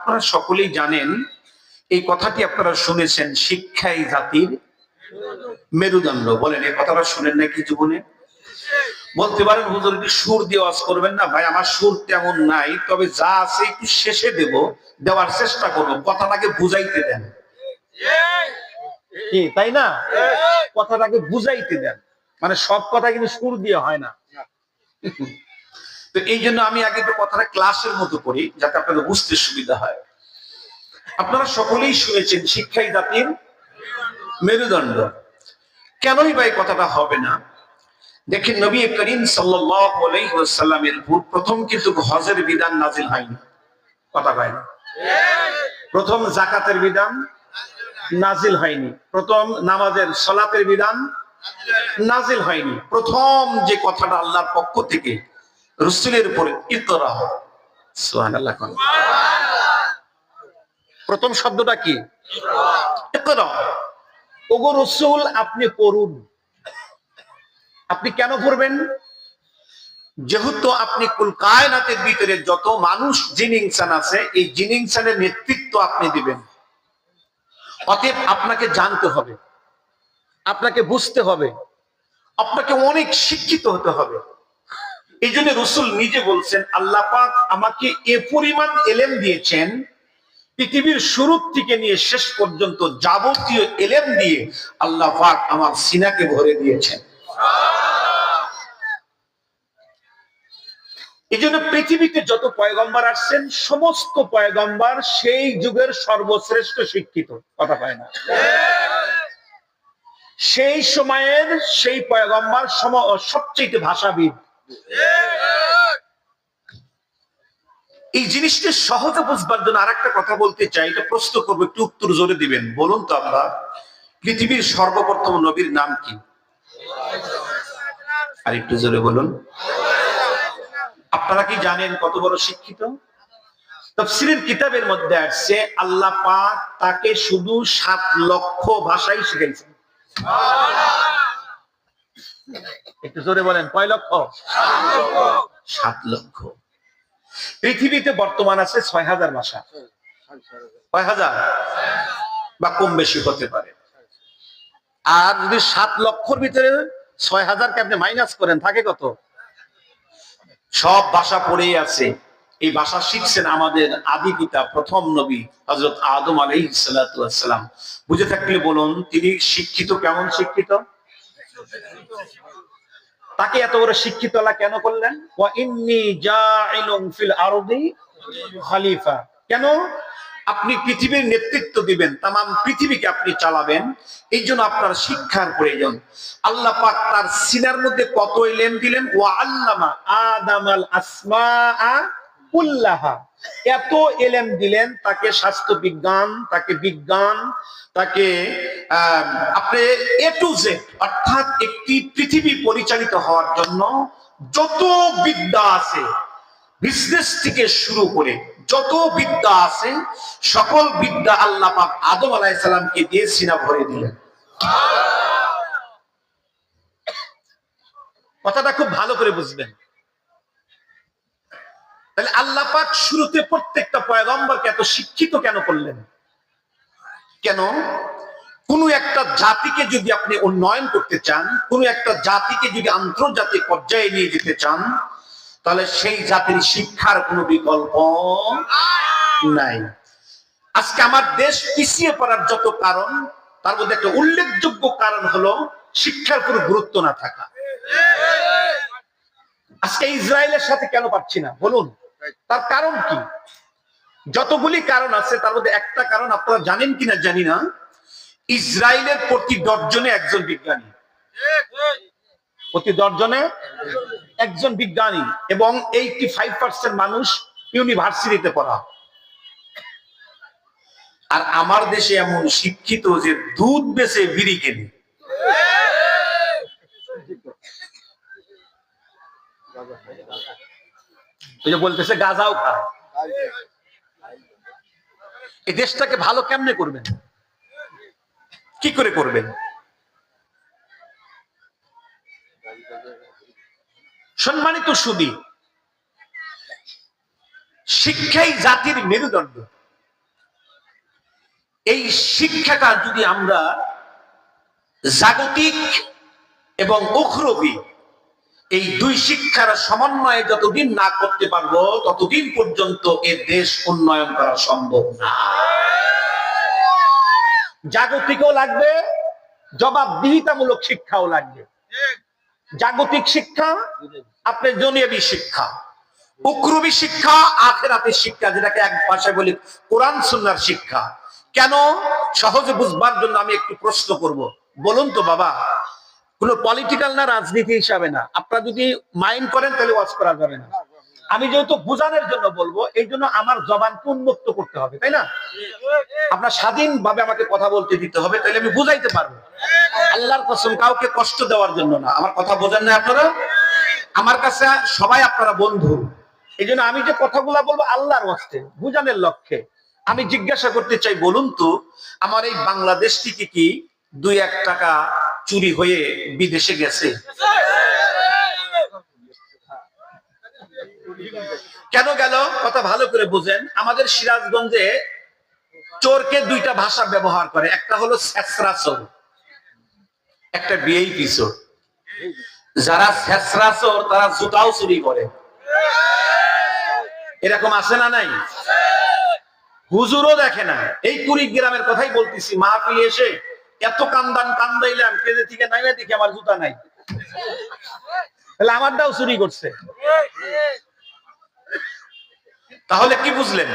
আপনারা সকলেই জানেন, এই কথাটি আপনারা শুনেছেন, শিক্ষাই জাতির মেরুদণ্ড। বলেন, এই কথাটা শুনেন নাকি জীবনে? বলতে পারেন হুজুর একটু সুর দিয়ে ওয়াজ করবেন না? ভাই, আমার সুর তেমন নাই, তবে যা আছে একটু শেষে দেওয়ার চেষ্টা করবো। কথাটাকে বুঝাইতে দেন, কি তাই না? কথাটাকে বুঝাইতে দেন, মানে সব কথা কিন্তু সুর দিয়ে হয় না। তো এই জন্য আমি আগে একটু কথাটা ক্লাসের মতো করি, যাতে আপনাদের বুঝতে সুবিধা হয়। আপনারা সকলেই শুনেছেন, শিক্ষাই জাতির মেরুদণ্ড। কেনই বা এই কথাটা হবে না? দেখেন, নবী করিম সাল্লাল্লাহু আলাইহি ওয়াসাল্লামের প্রথম কিন্তু হজের বিধান নাজিল হয়নি। কথা হয় না? প্রথম যাকাতের বিধান নাজিল হয়নি। প্রথম নামাজের সালাতের বিধান নাজিল হয়নি। প্রথম যে কথাটা আল্লাহর পক্ষ থেকে রাসূলের উপরে ইকরা, সুবহানাল্লাহ, প্রথম শব্দটা কি? ইকরা। ওগো রাসূল, আপনি পড়ুন। আপনি কেন পড়বেন? যেহেতু আপনি কুল কায়নাতের ভিতরে যত মানুষ জিন ইনসান আছে, এই জিন ইনসানের নেতৃত্ব আপনি দিবেন। অতএব আপনাকে জানতে হবে, আপনাকে বুঝতে হবে, আপনাকে অনেক শিক্ষিত হতে হবে। এই জন্য রাসূল নিজে বলছেন, আল্লাহ পাক আমাকে এ পরিমাণ ইলম দিয়েছেন, পৃথিবীর শুরু থেকে নিয়ে শেষ পর্যন্ত যাবতীয় ইলম দিয়ে আল্লাহ পাক আমার সিনাকে ভরে দিয়েছেন। এই জন্য পৃথিবীতে যত পয়গম্বর আসছেন, সমস্ত পয়গম্বর সেই যুগের সর্বশ্রেষ্ঠ শিক্ষিত। কথা পায় না? সেই সময়ের সেই পয়গম্বর সবচেয়ে ভাষাবিদ। এই জিনিসটা সহজে বুঝবার জন্য আরেকটা কথা বলতে চাই, এটা প্রশ্ন করবো, একটু উত্তর জোরে দিবেন। বলুন তো, আমরা পৃথিবীর সর্বপ্রথম নবীর নাম কি? আর একটু জোরে বলুন। আপনারা কি জানেন কত বড় শিক্ষিত? তাফসীরের কিতাবের মধ্যে আসছে, আল্লাহ পাক তাকে শুধু 7 লক্ষ ভাষাই শিখাইছেন। একটু জোরে বলেন, কয় লক্ষ? 7 লক্ষ। পৃথিবীতে বর্তমান আছে 6000 ভাষা। কয় হাজার? বা কম বেশি হতে পারে। আর যদি 7 লক্ষর ভিতরে 6000 কে আপনি মাইনাস করেন, থাকে কত? সব ভাষা পড়েই আছে। এই ভাষা শিখছেন আমাদের আদি পিতা, প্রথম নবী হযরত আদম আলাইহিস সালাতু ওয়াস সালাম। বুঝে থাকলে বলুন, তিনি শিক্ষিত। কেমন শিক্ষিত? তাকে এত বড় শিক্ষিত আল্লাহ কেন করলেন? ওয়া ইন্নী জাইলুন ফিল আরদি খলিফা। কেন? আপনি পৃথিবীর নেতৃত্ব দিবেন, তামাম পৃথিবীকে আপনি চালাবেন, এই জন্য আপনার শিক্ষার প্রয়োজন। আল্লাহ পাক তার সিনার মধ্যে কত ইলম দিলেন। ওয়া আল্লামা আদামাল আসমাআ কুল্লাহা। এত ইলম দিলেন তাকে, স্বাস্থ্য বিজ্ঞান, তাকে বিজ্ঞান, তাকে আপনি এ টু জেড, অর্থাৎ একটি পৃথিবী পরিচালিত হওয়ার জন্য যত বিদ্যা আছে, বিজনেস থেকে শুরু করে যত বিদ্যা আছে, সকল বিদ্যা আল্লাহ পাক আদম আলাইহিস সালামকে দিয়ে সিনা ভরে দিলেন। কথাটা খুব ভালো করে বুঝবেন। তাহলে আল্লাহ পাক শুরুতে প্রত্যেকটা পয়গম্বরকে এত শিক্ষিত কেন করলেন? কেন? কোন একটা জাতিকে যদি আপনি উন্নয়ন করতে চান, কোন একটা জাতিকে যদি আন্তর্জাতিক পর্যায়ে নিয়ে যেতে চান, তাহলে সেই জাতির শিক্ষার কোনো বিকল্প নাই। আজকে আমার দেশ পিছিয়ে পড়ার যত কারণ, তার মধ্যে একটা উল্লেখযোগ্য কারণ হলো শিক্ষার কোনো গুরুত্ব না থাকা। আজকে ইসরায়েলের সাথে কেন পাচ্ছি না বলুন? তার কারণ কি? যতগুলি কারণ আছে, তার মধ্যে একটা কারণ আপনারা জানেন কিনা জানি না, ইসরায়েলের প্রতি 10 জনে একজন বিজ্ঞানী। প্রতি 10 জনে একজন বিজ্ঞানী, এবং 85% মানুষ ইউনিভার্সিটিতে পড়া। আর আমার দেশে এমন শিক্ষিত যে দুধ বেচে বিড়ি কেনে। ওই যে বলতেছে গাঁজাও খায়। এই দেশটাকে ভালো কেমনে করবেন? কি করে করবেন? সম্মানিত সুধী, শিক্ষাই জাতির মেরুদণ্ড। এই শিক্ষাটা যদি আমরা জাগতিক এবং উখরবি এই দুই শিক্ষার সমন্বয়ে যতদিন না করতে পারবো ততদিন পর্যন্ত এ দেশ উন্নয়ন করা সম্ভব না। জাগতিকও লাগবে, জবাবদিহিতামূলক শিক্ষাও লাগবে। জাগতিক শিক্ষা আপনার দুনিয়াবী শিক্ষা, উখরবি শিক্ষা আখিরাতের শিক্ষা, যেটাকে এক ভাষায় বলি কোরআন সুন্নাহর শিক্ষা। কেন? সহজে বুঝবার জন্য আমি একটু প্রশ্ন করব। বলুন তো বাবা, কোন পলিটিক্যাল না, রাজনীতি হিসাবে না, আপনারা যদি মাইন্ড করেন তাহলে ওয়াজ করা যাবে না। আমি যেহেতু বুঝানোর জন্য বলবো, এই জন্য আমার জবানকে উন্মুক্ত করতে হবে, তাই না? আপনার স্বাধীন ভাবে আমাকে কথা বলতে দিতে হবে, তাহলে আমি বুঝাইতে পারবো। আল্লাহর কসম, কাউকে কষ্ট দেওয়ার জন্য না। আমার কথা বোঝেন না আপনারা? আমার কাছে সবাই আপনারা বন্ধু, এই জন্য আমি যে কথাগুলা বলবো আল্লাহর ওয়াস্তে, বুঝানোর লক্ষ্যে। আমি জিজ্ঞাসা করতে চাই, বলুন তো আমার এই বাংলাদেশ থেকে কি 2-1 টাকা চুরি হয়ে বিদেশে গেছে? কেন গেল? কথা ভালো করে বুঝেন। আমাদের সিরাজগঞ্জে চোরকে 2টা ভাষা ব্যবহার করে, একটা হলো ছেঁচড়া চোর, একটা ভিআইপি চোর। যারা ছেঁচড়া চোর তারা জুতাও চুরি করে, এরকম আছে না নাই? হুজুরও দেখে না। এই কুড়িগ্রামের কথাই বলতেছি, মাহফিলে এসে এত কান্দাইলাম, কেজে থেকে নাইমে দেখি আমার জুতা নাই, তাহলে আমারটাও চুরি করছে। তাহলে কি বুঝলেন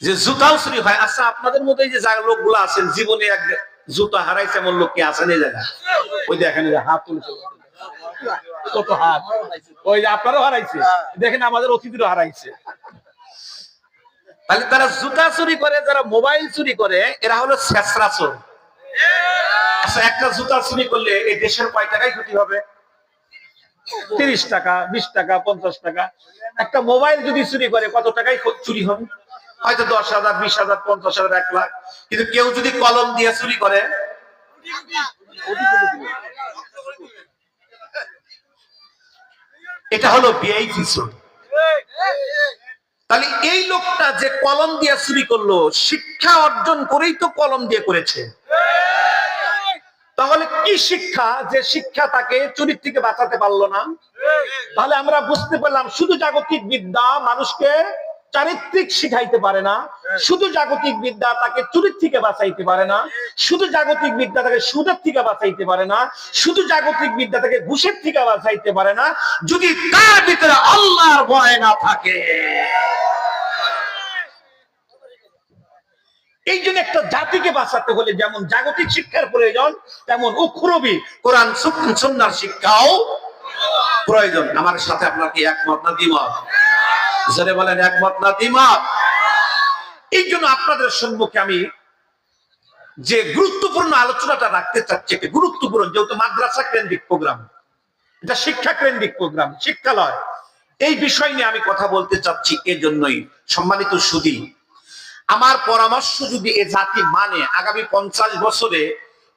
যে জুতাও চুরি হয়? আচ্ছা, আপনাদের মধ্যে যে লোকগুলো আছেন জীবনে এক জুতা হারাইছে এমন লোক কি আছেন এই জায়গা? ওই দেখেন হাত তুলছে, কত হাত। ওই যে আপনারও হারাইছে, দেখেন আমাদের অতিথিরও হারাইছে। তাহলে তারা জুতা চুরি করে, যারা মোবাইল চুরি করে, এরা হলো ছেঁচড়া চোর। আচ্ছা, একটা জুতা চুরি করলে এই দেশের কয় টাকায় ক্ষতি হবে? 30 টাকা, 20 টাকা, 50 টাকা। একটা মোবাইল যদি চুরি করে কত টাকায় চুরি হবে? হয়তো 10,000, 20,000, 50,000, 1 লাখ। কিন্তু কেউ যদি কলম দিয়ে চুরি করে, এটা হলো ভিআইপি চোর। তাহলে এই লোকটা যে কলম দিয়ে চুরি করলো, শিক্ষা অর্জন করেই তো কলম দিয়ে করেছে। তাহলে কি শিক্ষা, যে শিক্ষা তাকে চুরির থেকে বাঁচাতে পারলো না? তাহলে আমরা বুঝতে পারলাম শুধু জাগতিক বিদ্যা মানুষকে চারিত্রিক শিখাইতে পারে না, শুধু জাগতিক বিদ্যা তাকে চুরির থেকে বাঁচাইতে পারে না, শুধু জাগতিক বিদ্যা তাকে সুদের থেকে বাঁচাইতে পারে না, শুধু জাগতিক বিদ্যা তাকে ঘুষের থেকে বাঁচাইতে পারে না, যদি তার ভিতরে আল্লাহর ভয় না থাকে। এই জন্য একটা জাতিকে বাঁচাতে হলে যেমন জাগতিক শিক্ষার প্রয়োজন, তেমন উখরবি কোরআন সুন্নাহর শিক্ষাও প্রয়োজন। আমার সাথে আপনার কি একমত না দ্বিমত? যারা বলেন একমত না দ্বিমত? এই জন্য আপনাদের সম্মুখে আমি যে গুরুত্বপূর্ণ আলোচনাটা রাখতে চাচ্ছি, একটা গুরুত্বপূর্ণ, যেহেতু মাদ্রাসা কেন্দ্রিক প্রোগ্রাম, এটা শিক্ষা কেন্দ্রিক প্রোগ্রাম, শিক্ষালয়, এই বিষয় নিয়ে আমি কথা বলতে চাচ্ছি। এজন্যই সম্মানিত সুধী, আমার পরামর্শ, যদি এ জাতি মানে, আগামী 50 বছরে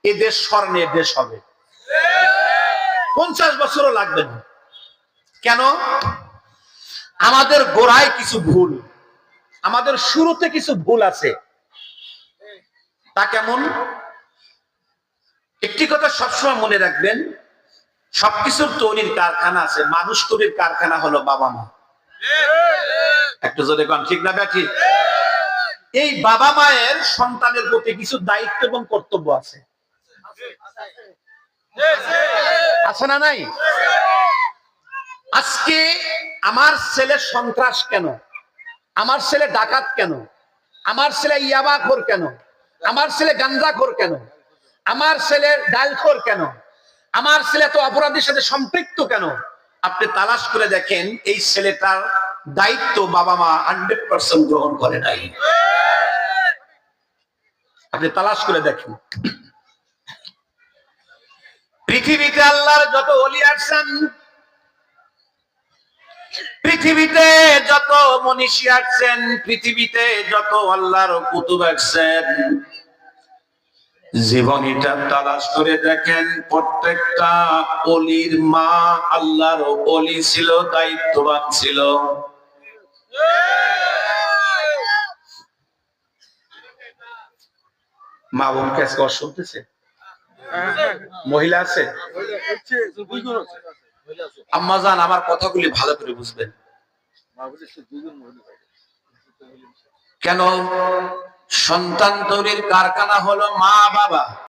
এ দেশ স্বর্ণের দেশ হবে। 50 বছরও লাগবে না। কেন? আমাদের গোড়ায় কিছু ভুল, আমাদের শুরুতে কিছু ভুল আছে। তা কেমন? একটি কথা সবসময় মনে রাখবেন, সবকিছুর তৈরির কারখানা আছে, মানুষ তৈরির কারখানা হলো বাবা মা। একটু জোরে কোন, ঠিক না ব্যাঠি? এই বাবা মায়ের সন্তানের প্রতি কিছু দায়িত্ব এবং কর্তব্য আছে, আছে না নাই? আজকে আমার ছেলে সন্ত্রাস কেন? আমার ছেলে ডাকাত কেন? আমার ছেলে ইয়াবাখোর কেন? আমার ছেলে গাঞ্জাখোর কেন? আমার ছেলে ডালখোর কেন? আমার ছেলে তো অপরাধীর সাথে সম্পৃক্ত কেন? আপনি তালাশ করে দেখেন, এই ছেলেটার দায়িত্ব বাবা মা 100% গ্রহণ করে নাই। আপনি তালাশ করে দেখেন। পৃথিবীতে আল্লাহর যত ওলি আসছেন, পৃথিবীতে যত মনীষী আসছেন, পৃথিবীতে যত আল্লাহর কুতুব আসছেন, জীবনীটা তালাশ করে দেখেন, প্রত্যেকটা ওলির মা আল্লাহর ওলি ছিল, দায়িত্ববান ছিল। মা বোনকে আজকে অশুনতেছে, মহিলা আছে। আম্মা জান, আমার কথাগুলি ভালো করে বুঝবেন। কেন? সন্তান তৈরির কারখানা হলো মা বাবা।